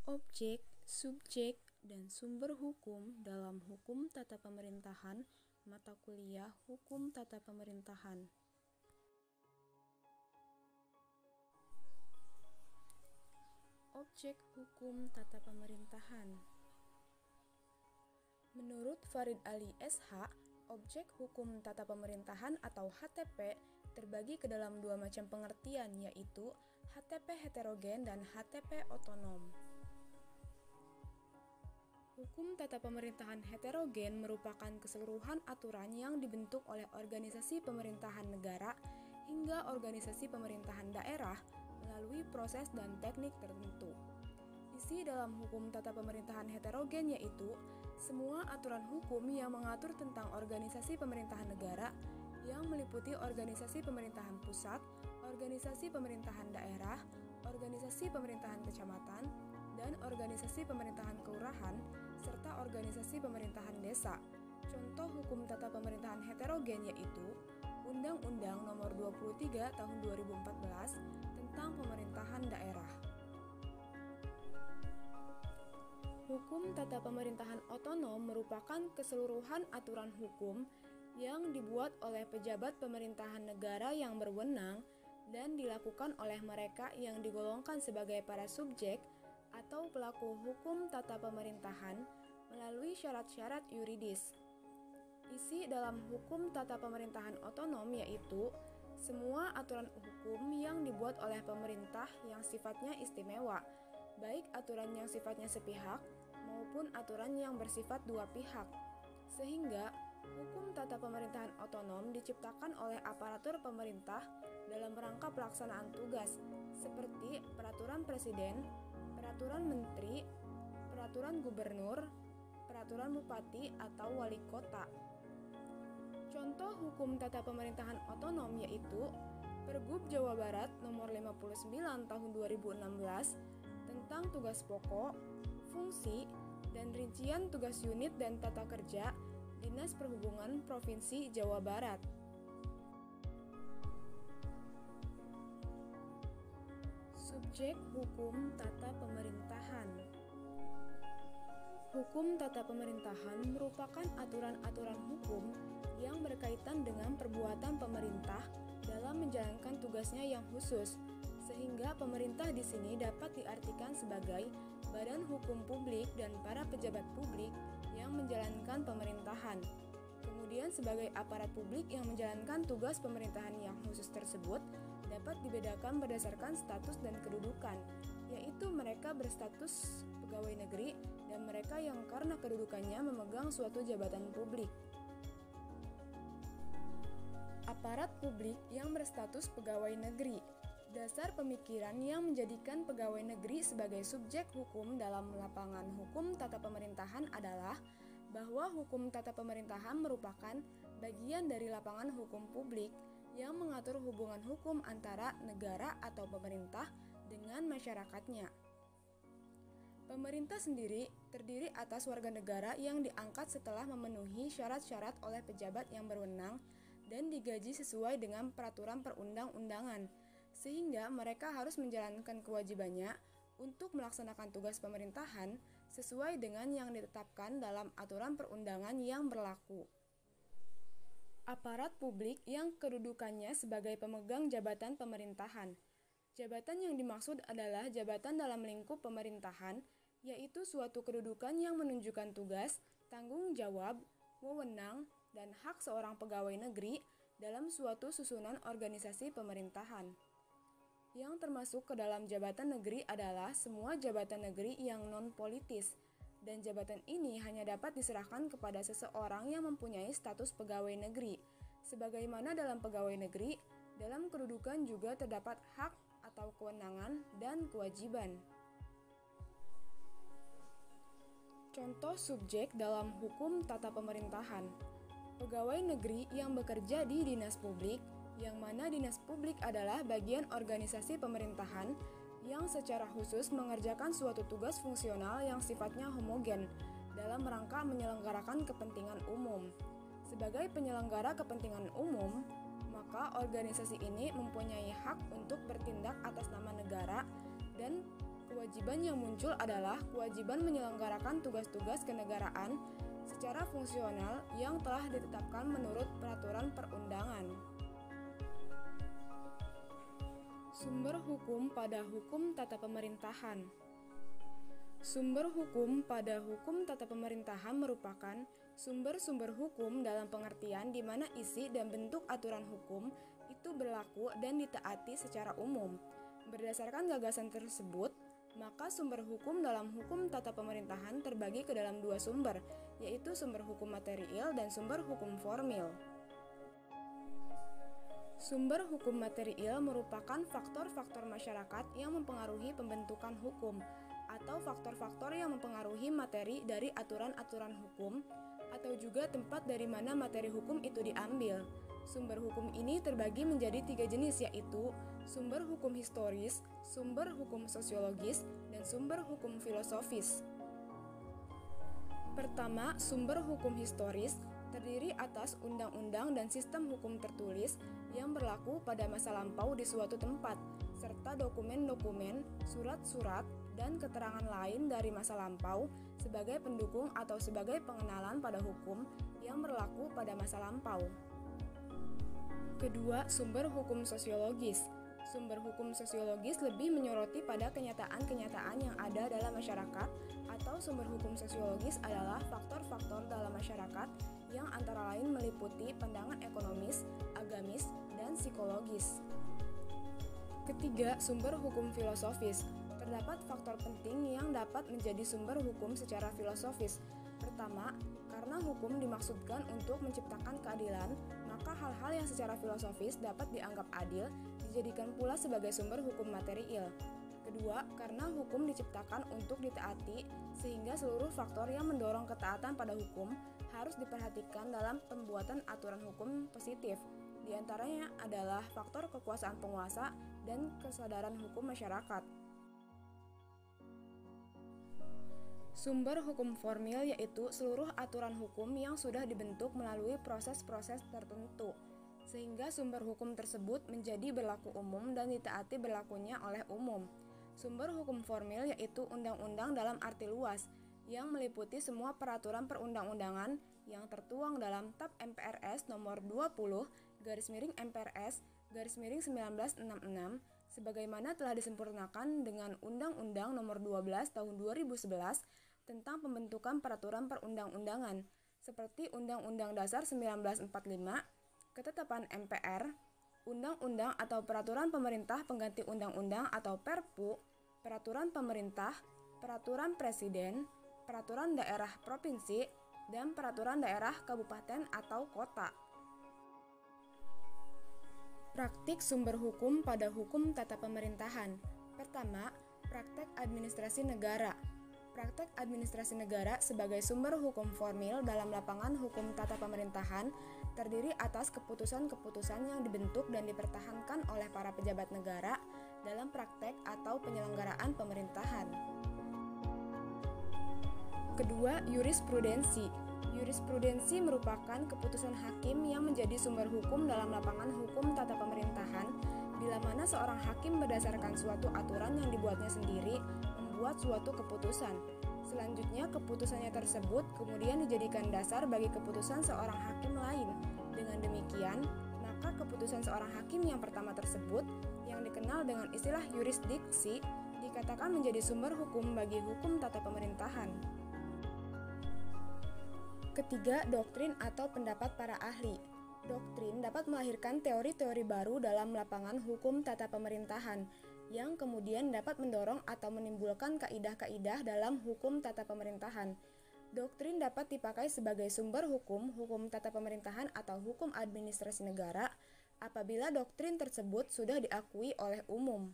Objek, subjek, dan sumber hukum dalam Hukum Tata Pemerintahan, mata kuliah Hukum Tata Pemerintahan. Objek Hukum Tata Pemerintahan. Menurut Farid Ali SH, objek hukum tata pemerintahan atau HTP terbagi ke dalam dua macam pengertian, yaitu HTP heterogen dan HTP otonom. Hukum tata pemerintahan heterogen merupakan keseluruhan aturan yang dibentuk oleh organisasi pemerintahan negara hingga organisasi pemerintahan daerah melalui proses dan teknik tertentu. Isi dalam hukum tata pemerintahan heterogen yaitu semua aturan hukum yang mengatur tentang organisasi pemerintahan negara yang meliputi organisasi pemerintahan pusat, organisasi pemerintahan daerah, organisasi pemerintahan kecamatan, dan organisasi pemerintahan kelurahan, serta organisasi pemerintahan desa. Contoh hukum tata pemerintahan heterogen yaitu Undang-Undang Nomor 23 Tahun 2014 tentang Pemerintahan Daerah. Hukum tata pemerintahan otonom merupakan keseluruhan aturan hukum yang dibuat oleh pejabat pemerintahan negara yang berwenang dan dilakukan oleh mereka yang digolongkan sebagai para subjek atau pelaku hukum tata pemerintahan melalui syarat-syarat yuridis. Isi dalam hukum tata pemerintahan otonom yaitu semua aturan hukum yang dibuat oleh pemerintah yang sifatnya istimewa, baik aturan yang sifatnya sepihak maupun aturan yang bersifat dua pihak, sehingga hukum tata pemerintahan otonom diciptakan oleh aparatur pemerintah dalam rangka pelaksanaan tugas, seperti peraturan presiden, peraturan menteri, peraturan gubernur, peraturan bupati atau wali kota. Contoh hukum tata pemerintahan otonom yaitu Pergub Jawa Barat Nomor 59 Tahun 2016 tentang tugas pokok, fungsi, dan rincian tugas unit dan tata kerja Dinas Perhubungan Provinsi Jawa Barat. Subjek hukum tata pemerintahan. Hukum tata pemerintahan merupakan aturan-aturan hukum yang berkaitan dengan perbuatan pemerintah dalam menjalankan tugasnya yang khusus, sehingga pemerintah di sini dapat diartikan sebagai badan hukum publik dan para pejabat publik yang menjalankan pemerintahan. Kemudian sebagai aparat publik yang menjalankan tugas pemerintahan yang khusus tersebut dapat dibedakan berdasarkan status dan kedudukan, yaitu mereka berstatus pegawai negeri dan mereka yang karena kedudukannya memegang suatu jabatan publik. Aparat publik yang berstatus pegawai negeri. Dasar pemikiran yang menjadikan pegawai negeri sebagai subjek hukum dalam lapangan hukum tata pemerintahan adalah bahwa hukum tata pemerintahan merupakan bagian dari lapangan hukum publik yang mengatur hubungan hukum antara negara atau pemerintah dengan masyarakatnya. Pemerintah sendiri terdiri atas warga negara yang diangkat setelah memenuhi syarat-syarat oleh pejabat yang berwenang dan digaji sesuai dengan peraturan perundang-undangan, sehingga mereka harus menjalankan kewajibannya untuk melaksanakan tugas pemerintahan sesuai dengan yang ditetapkan dalam aturan perundangan yang berlaku. Aparat publik yang kedudukannya sebagai pemegang jabatan pemerintahan. Jabatan yang dimaksud adalah jabatan dalam lingkup pemerintahan, yaitu suatu kedudukan yang menunjukkan tugas, tanggung jawab, wewenang, dan hak seorang pegawai negeri dalam suatu susunan organisasi pemerintahan. Yang termasuk ke dalam jabatan negeri adalah semua jabatan negeri yang non-politis, dan jabatan ini hanya dapat diserahkan kepada seseorang yang mempunyai status pegawai negeri. Sebagaimana dalam pegawai negeri, dalam kedudukan juga terdapat hak atau kewenangan dan kewajiban. Contoh subjek dalam hukum tata pemerintahan. Pegawai negeri yang bekerja di dinas publik, yang mana dinas publik adalah bagian organisasi pemerintahan yang secara khusus mengerjakan suatu tugas fungsional yang sifatnya homogen dalam rangka menyelenggarakan kepentingan umum. Sebagai penyelenggara kepentingan umum, maka organisasi ini mempunyai hak untuk bertindak atas nama negara dan Kewajiban yang muncul adalah kewajiban menyelenggarakan tugas-tugas kenegaraan secara fungsional yang telah ditetapkan menurut peraturan perundangan. Sumber hukum pada hukum tata pemerintahan. Sumber hukum pada hukum tata pemerintahan merupakan sumber-sumber hukum dalam pengertian di mana isi dan bentuk aturan hukum itu berlaku dan ditaati secara umum. Berdasarkan gagasan tersebut, maka sumber hukum dalam hukum tata pemerintahan terbagi ke dalam dua sumber, yaitu sumber hukum material dan sumber hukum formil. Sumber hukum material merupakan faktor-faktor masyarakat yang mempengaruhi pembentukan hukum atau faktor-faktor yang mempengaruhi materi dari aturan-aturan hukum atau juga tempat dari mana materi hukum itu diambil. Sumber hukum ini terbagi menjadi 3 jenis, yaitu sumber hukum historis, sumber hukum sosiologis, dan sumber hukum filosofis. Pertama, sumber hukum historis terdiri atas undang-undang dan sistem hukum tertulis yang berlaku pada masa lampau di suatu tempat, serta dokumen-dokumen, surat-surat, dan keterangan lain dari masa lampau sebagai pendukung atau sebagai pengenalan pada hukum yang berlaku pada masa lampau. Kedua, sumber hukum sosiologis. Sumber hukum sosiologis lebih menyoroti pada kenyataan-kenyataan yang ada dalam masyarakat, atau sumber hukum sosiologis adalah faktor-faktor dalam masyarakat yang antara lain meliputi pandangan ekonomis, agamis, dan psikologis. Ketiga, sumber hukum filosofis. Terdapat faktor penting yang dapat menjadi sumber hukum secara filosofis. Pertama, karena hukum dimaksudkan untuk menciptakan keadilan, maka hal-hal yang secara filosofis dapat dianggap adil dijadikan pula sebagai sumber hukum material. Kedua, karena hukum diciptakan untuk ditaati, sehingga seluruh faktor yang mendorong ketaatan pada hukum harus diperhatikan dalam pembuatan aturan hukum positif. Di antaranya adalah faktor kekuasaan penguasa dan kesadaran hukum masyarakat. Sumber hukum formil yaitu seluruh aturan hukum yang sudah dibentuk melalui proses-proses tertentu, sehingga sumber hukum tersebut menjadi berlaku umum dan ditaati berlakunya oleh umum. Sumber hukum formil yaitu undang-undang dalam arti luas, yang meliputi semua peraturan perundang-undangan yang tertuang dalam TAP MPRS nomor 20/MPRS/1966 sebagaimana telah disempurnakan dengan Undang-Undang nomor 12 tahun 2011 tentang pembentukan peraturan perundang-undangan seperti Undang-Undang Dasar 1945, Ketetapan MPR, Undang-Undang atau Peraturan Pemerintah Pengganti Undang-Undang atau Perpu, Peraturan Pemerintah, Peraturan Presiden, Peraturan Daerah Provinsi, dan Peraturan Daerah Kabupaten atau Kota. Praktik sumber hukum pada hukum tata pemerintahan. Pertama, praktek administrasi negara. Praktek administrasi negara sebagai sumber hukum formil dalam lapangan hukum tata pemerintahan terdiri atas keputusan-keputusan yang dibentuk dan dipertahankan oleh para pejabat negara dalam praktek atau penyelenggaraan pemerintahan. Kedua, jurisprudensi. Jurisprudensi merupakan keputusan hakim yang menjadi sumber hukum dalam lapangan hukum tata pemerintahan, bila mana seorang hakim berdasarkan suatu aturan yang dibuatnya sendiri membuat suatu keputusan. Selanjutnya, keputusannya tersebut kemudian dijadikan dasar bagi keputusan seorang hakim lain. Dengan demikian, maka keputusan seorang hakim yang pertama tersebut, yang dikenal dengan istilah yurisdiksi, dikatakan menjadi sumber hukum bagi hukum tata pemerintahan. Ketiga, doktrin atau pendapat para ahli. Doktrin dapat melahirkan teori-teori baru dalam lapangan hukum tata pemerintahan, yang kemudian dapat mendorong atau menimbulkan kaidah-kaidah dalam hukum tata pemerintahan. Doktrin dapat dipakai sebagai sumber hukum, hukum tata pemerintahan atau hukum administrasi negara, apabila doktrin tersebut sudah diakui oleh umum.